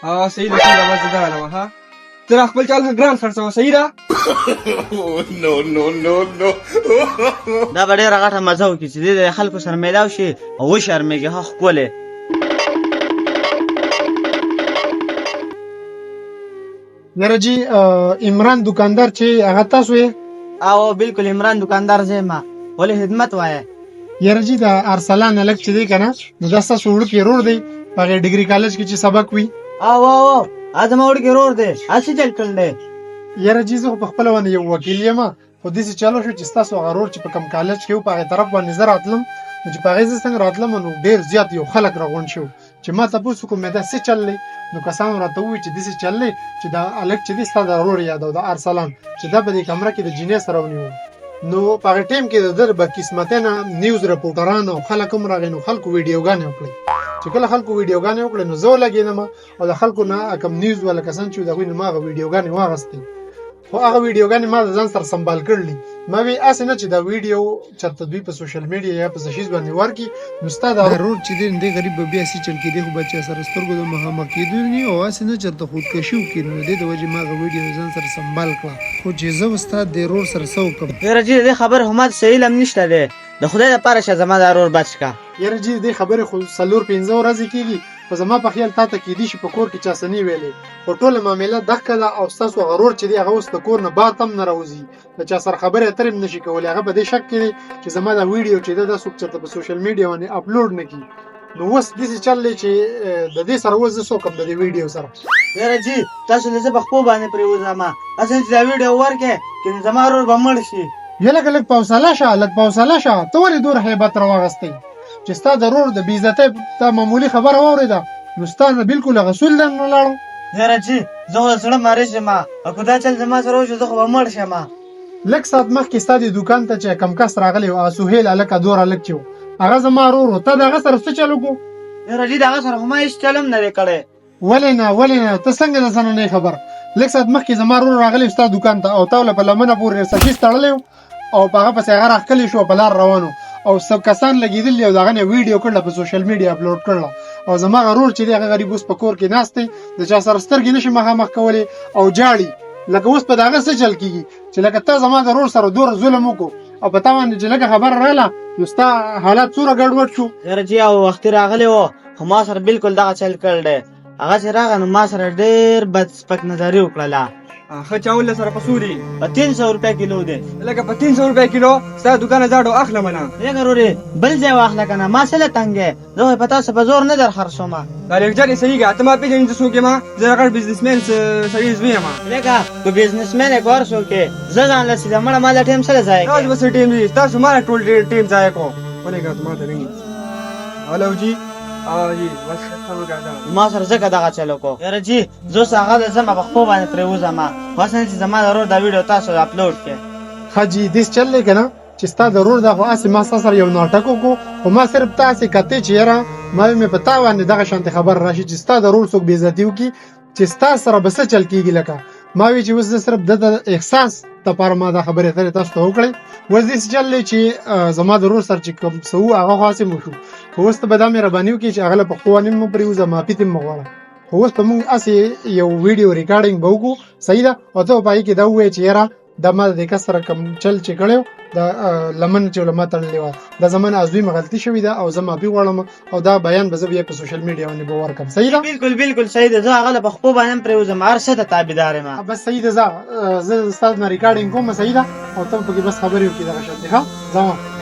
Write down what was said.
ها صحیح ده صحیح ده بس دا علمه ها تر خپل چال ګران خرڅوه صحیح ده دا به ډېره غټه مزه وکړي چې دې د خلکو سره میلاو شي او وشرمېږي ها ښکلې یاره جی عمران دکاندار چې هغه تاسو یې او بالکل عمران دکاندار زه یم ولې خدمت وایه یاره جی د ارسلان هلک چې دی که نه نو دا ستاسو وړوکی ورور دی په هغې ډګري کالج کې چې سبق وي او زما وړوکی ورور دی هسې چل کړل دی یاره جی زه خو په خپله باندې یو وکیل یم خو داسې چلو شو چې ستاسو هغه ورور چې په کوم کالج کې و په هغې طرف باندې زه راتلم نو چې په هغې زه څنګه راتلم نو ډېر زیات یو خلک راغونډ شو چې ما تپوس وکړو مې دا څه چل دی نو کسانو راته ووایي چې داسې چل دی چې دا هلک چې دی ستا د ورور یادو د ارسلان چې دا په دې کمره کې د جینۍ سره ونیو نو په هغې ټایم کې د ده بدقسمتۍ نه نیوز رپورټران او خلک هم راغی نو خلکو ویډیوګانې وکړې چې کله خلکو ویډیوګانې وکړې نو زه ولګېدم او د خلکو نه کوم نیوز والا کسان چې د هغوی نه ما هغه ویډیوګانې واخیستې خو هغه ویډیوګانې ما د ځان سره سنبال کړلې ما وی هسې نه چې دا ویډیو چېرته دوی په سوشل میډیا یا په څه شیز باندې ورکړي نو ستا د ورور چې دی نو دی غریب به بیا هسې چل کېدی خو به چا سره سترګو د مخامخ کېدو نه او هسې نه چېرته خودکشي وکړي نو د دې د وجې ما هغه ویډیو د ځان سره سنبال کړه خو چې زه به ستا د ورور سره څه وکړم یاره جي د دې خبرې خو ما ته صحیح علم نشته دی د خدای دپاره شه زما دا ورور بچ کا یاره جي د دې خبرې خو 4-5 ورځې کېږي خو زما په خیال تا ته کېدی شي په کور کې چا څه نه ویلې خو ټوله معامله دقه ده او ستاسو هغه ورور چې دی هغه اوس د کور نه بهر هم نه راوځي د چا سره خبرې اترې هم نشي کولی هغه په دې شک کې دی چې زما دا ویډیو چې ده دا څوک چېرته په سوشل میډیا باندې اپلوډ نه کړي نو اوس داسې چل دی چې د دې سره اوس زه څه وکړم د دې ویډیو سره یاره جي تاسو نه زه په خپو باندې پرېوځم هسې چې دا ویډیو ورکړې که زما ورور به مړ شي یا لږ په حوصله شه لږ په حوصله شه ته ولې دومره هیبت راواغستی چې ستا د ورور د بېعزتۍ ته معمولي خبره واورېده نو ستا نه بلکل هغه سول در نه لاړو یاره جي زه خو د زړه مریض یم او که دا چل زما سره وشو زه خو به مړ شم لږ ساعت مخکې ستا د دوکان ته چې کم کس راغلی و هغه سهیل هلکه دور هلک چې و هغه زما ورور و ته د هغه سره څه چل وکړو یاره جي د هغه سره خو ما هېڅ چل هم نه دی کړی ولې نه ته څنګه د ځانه نه خبر لږ ساعت مخکې زما ورور راغلی و ستا دوکان ته او تا له په لمنه پورې سچیز تړلی و او په هغه پسې هغه راښکلی شو په لار روانو او سب کسان لګېدلي او د هغه نه ویډیو کړله په سوشل میډیا اپلوډ کړله او زما هغه ورور چې دی هغه غریب اوس په کور کې ناست دی د چا سره سترګې نشي مخامخ کولی او جاړي لکه اوس په د هغه څه چل کېږي چې لکه ته زما د ورور سره دومره ظلم وکړو او په تا باندې چې لږه خبره راغله نو ستا حالات څومره ګډوډ شو یاره جي او وختي راغلی و خو ما سره بلکل دغه چل کړی دی هغه چې راغی نو ما سره ډېر بد سپک نظري وکړله ښه چاول سره په سوري په 300 روپۍ کیلو دی لکه په 300 روپۍ کیلو ستا دوکانه زاړو اخلم نه لږه رورې بل ځای واخله که نه ما څه له تنګ یې زه خو په تاسو په زور نه در خرڅوم دا لیکچر یې صحیح ته ما پېژنې زه څوک یم زه غټ بزنسمین سړي زوی یم لکه که بزنسمین یې کار څوک یې زه ځان له سیده مړه ما دا ټایم څه له ځایه تاسو به څه ټیم دي تاسو ما ټول ټیم ځایه کړو ولې ما ته نه هلو جي جی بس ما سره ځکه دغه چل وکړو یاره جي زه اوس هغه د ځم په خپو باندې پرېوځم خو هسې نه چې زما د ورور دا ویډیو تاسو اپلوډ کړې ښه جي داسې چل دی که نه چې ستا د ورور دا خو هسې ما ستا سره یو ناټک وکړو خو ما صرف ته هسې کتې چې یاره ما مې په تا باندې دغه شانتې خبر راشي چې ستا د ورور څوک بېعزتي وکړي چې ستا سره به څه چل کېږي لکه ما وی چې اوس زه صرف د احساس دپاره ما دا خبرې اترې تاسو ته وکړئ اوس داسې چل دی چې زما د ورور سره چې کوم څه وو هغه خو هسې مو شو خو اوس ته به دا مهرباني وکړي چې هغه له پښتو باندې مو پرېوځه معافي ترې مه غواړه خو اوس به موږ هسې یو ویډیو ریکارډینګ به وکړو صحیح ده او ته به په هغې کې دا ووایې چې یاره دا ما د دې کس سره کوم چل چې کړی دا لمن چې له ما تړلې وه دا زما نه ازوی غلطي شوې ده او زه معافي غواړم او دا بیان به زه بیا په سوشل میډیا باندې به ورکړم صحیح ده بلکل صحیح ده زه هغه له په خپو باندې هم پرېوځم هر څه ته تابعدار یم بس صحیح ده زه ستا نه ریکارډینګ کوم صحیح ده او ته پکې بس خبرې وکړې دغه شان دی ښه ځه